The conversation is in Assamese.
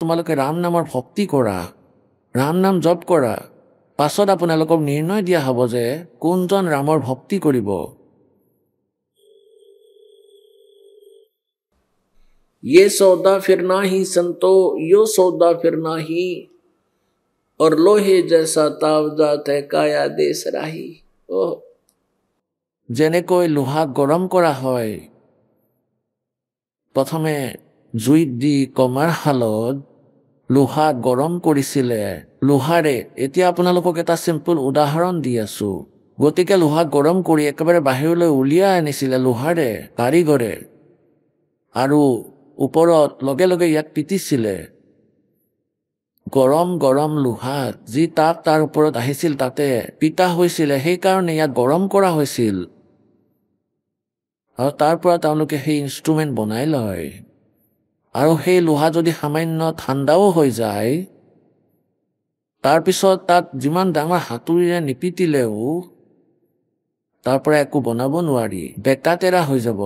তোমালোকে ৰাম নামৰ ভক্তি কৰা, ৰাম নাম জপ কৰা, পাছত আপোনালোকক নিৰ্ণয় দিয়া হ'ব যে কোনজন ৰামৰ ভক্তি কৰিব। ये सौदा फिर नाही संतो यो सौदा फिर नाही और लोहे जैसा तावजात है काया देश राही। যেনেকৈ লোহা গৰম কৰা হয়, প্ৰথমে জুইত দি কমাৰ শালত লোহা গৰম কৰিছিলে লোহাৰে। এতিয়া আপোনালোকক এটা চিম্পল উদাহৰণ দি আছো। গতিকে লোহা গৰম কৰি একেবাৰে বাহিৰলৈ উলিয়াই আনিছিলে লোহাৰে কাৰিকৰে, আৰু ওপৰত লগে লগে ইয়াক পিটিছিলে। গৰম গৰম লোহা যি তাপ তাৰ ওপৰত আহিছিল তাতে পিতা হৈছিলে, সেইকাৰণে ইয়াক গৰম কৰা হৈছিল। আৰু তাৰ পৰা তেওঁলোকে সেই ইনষ্ট্ৰুমেণ্ট বনাই লয়। আৰু সেই লোহা যদি সামান্য ঠাণ্ডাও হৈ যায়, তাৰপিছত তাত যিমান ডাঙৰ হাতুৰিৰে নিপিটিলেও তাৰ পৰা একো বনাব নোৱাৰি, বেকা তেৰা হৈ যাব।